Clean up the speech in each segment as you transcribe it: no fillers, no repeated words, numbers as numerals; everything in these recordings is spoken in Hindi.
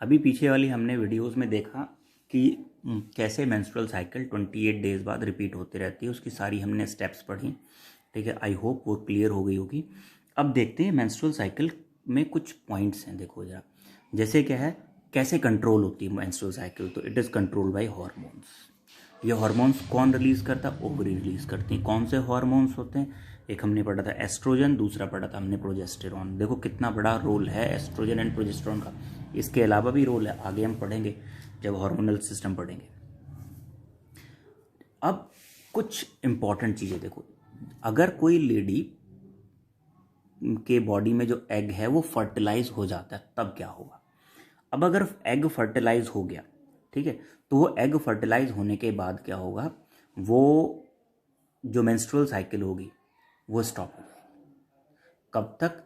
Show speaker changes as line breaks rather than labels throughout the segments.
अभी पीछे वाली हमने वीडियोस में देखा कि कैसे मेंस्ट्रुअल साइकिल 28 डेज बाद रिपीट होती रहती है, उसकी सारी हमने स्टेप्स पढ़ी। ठीक है, आई होप वो क्लियर हो गई होगी। अब देखते हैं मेंस्ट्रुअल साइकिल में कुछ पॉइंट्स हैं, देखो जरा। जैसे क्या है, कैसे कंट्रोल होती है मेंस्ट्रुअल साइकिल, तो it is control by hormones. ये हार्मोन्स कौन रिलीज़ करता है? ओवरी रिलीज़ करती हैं। कौन से हार्मोन्स होते हैं? एक हमने पढ़ा था एस्ट्रोजन, दूसरा पढ़ा था हमने प्रोजेस्टेरॉन। देखो कितना बड़ा रोल है एस्ट्रोजन एंड प्रोजेस्टेरॉन का। इसके अलावा भी रोल है, आगे हम पढ़ेंगे जब हार्मोनल सिस्टम पढ़ेंगे। अब कुछ इंपॉर्टेंट चीज़ें देखो, अगर कोई लेडी के बॉडी में जो एग है वो फर्टिलाइज हो जाता है तब क्या होगा। अब अगर एग फर्टिलाइज हो गया, ठीक है, तो वो एग फर्टिलाइज होने के बाद क्या होगा, वो जो मेंस्ट्रुअल साइकिल होगी वो स्टॉप हो जाएगी। कब तक?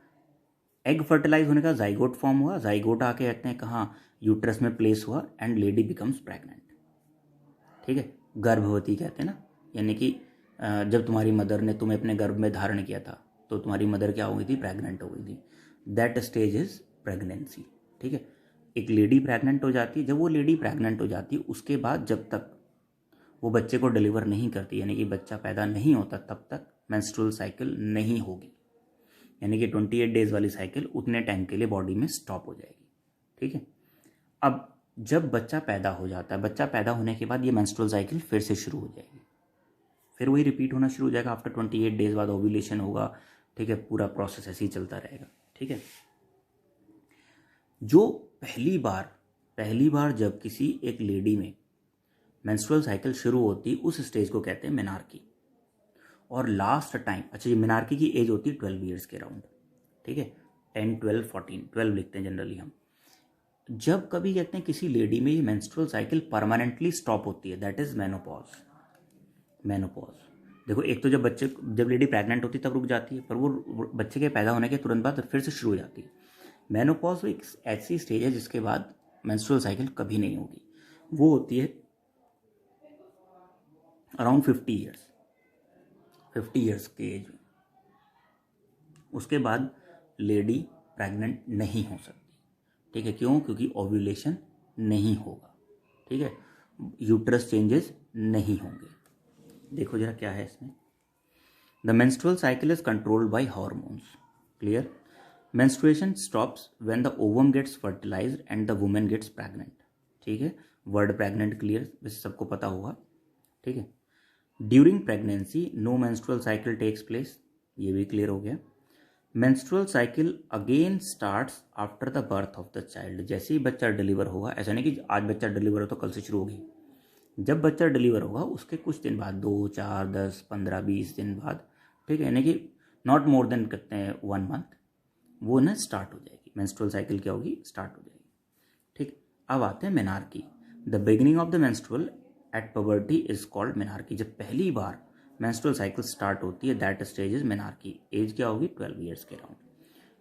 एग फर्टिलाइज होने का जाइगोट फॉर्म हुआ, जाइगोट आके कहते हैं कहाँ, यूट्रस में प्लेस हुआ एंड लेडी बिकम्स प्रेग्नेंट। ठीक है, गर्भवती कहते हैं ना, यानी कि जब तुम्हारी मदर ने तुम्हें अपने गर्भ में धारण किया था तो तुम्हारी मदर क्या हो गई थी? प्रेग्नेंट हो गई थी। That stage is pregnancy. ठीक है, एक लेडी प्रेग्नेंट हो जाती है। जब वो लेडी प्रेग्नेंट हो जाती है उसके बाद जब तक वो बच्चे को डिलीवर नहीं करती, यानी कि बच्चा पैदा नहीं होता, तब तक मेंस्ट्रुअल साइकिल नहीं होगी। यानी कि 28 डेज वाली साइकिल उतने टाइम के लिए बॉडी में स्टॉप हो जाएगी। ठीक है, अब जब बच्चा पैदा हो जाता है, बच्चा पैदा होने के बाद ये मेंस्ट्रुअल साइकिल फिर से शुरू हो जाएगी, फिर वही रिपीट होना शुरू हो जाएगा। आफ्टर 28 डेज बाद ओव्यूलेशन होगा। ठीक है, पूरा प्रोसेस ऐसे ही चलता रहेगा। ठीक है, जो पहली बार जब किसी एक लेडी में मेंस्ट्रुअल साइकिल शुरू होती, उस स्टेज को कहते हैं मेनार्की। और लास्ट टाइम, अच्छा, ये मेनार्की की एज होती है 12 ईयर्स के अराउंड। ठीक है, 10, 12, 14, 12 लिखते हैं जनरली हम। जब कभी कहते हैं किसी लेडी में ये मेंस्ट्रुअल साइकिल परमानेंटली स्टॉप होती है, दैट इज मेनोपॉज। देखो, एक तो जब लेडी प्रेग्नेंट होती है तब रुक जाती है, पर वो बच्चे के पैदा होने के तुरंत बाद फिर से शुरू हो जाती है। मेनोपॉज एक ऐसी स्टेज है जिसके बाद मेंस्ट्रुअल साइकिल कभी नहीं होगी। वो होती है अराउंड 50 ईयर्स के एज में। उसके बाद लेडी प्रेग्नेंट नहीं हो सकती। ठीक है, क्यों? क्योंकि ओव्यूलेशन नहीं होगा। ठीक है, यूट्रस चेंजेस नहीं होंगे। देखो जरा क्या है इसमें। The menstrual cycle is controlled by hormones. Clear? Menstruation stops when the ovum gets fertilised and the women gets pregnant. ठीक है, वर्ड प्रेग्नेंट क्लियर, वैसे सबको पता होगा। ठीक है, during pregnancy no menstrual cycle takes place, ये भी क्लियर हो गया। Menstrual cycle again starts after the birth of the child. जैसे ही बच्चा डिलीवर होगा, ऐसा नहीं कि आज बच्चा डिलीवर हो तो कल से शुरू होगी। जब बच्चा डिलीवर होगा उसके कुछ दिन बाद, 2, 4, 10, 15, 20 दिन बाद, ठीक है, यानी कि नॉट मोर देन कहते हैं 1 मंथ, वो ना स्टार्ट हो जाएगी मेंस्ट्रुअल साइकिल। क्या होगी? स्टार्ट हो जाएगी। ठीक, अब आते हैं menarche. The beginning of the menstrual at puberty is called menarche. जब पहली बार मेंस्ट्रुअल साइकिल स्टार्ट होती है, that stage is menarche. Age क्या होगी? 12 ईयर्स के around.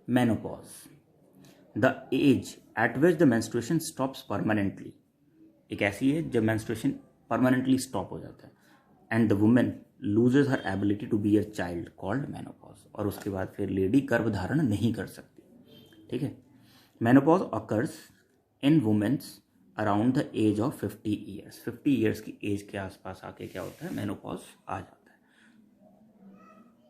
Menopause, the age at which the menstruation stops permanently. एक ऐसी है जब मेंस्ट्रुएशन परमानेंटली स्टॉप हो जाता है and the women loses her ability to be a child, called menopause. और उसके बाद फिर लेडी गर्भ धारण नहीं कर सकती। ठीक है, menopause occurs in womens around the age of 50 years. 50 years की एज के आसपास आके क्या होता है? मेनोपॉज आ जाता है।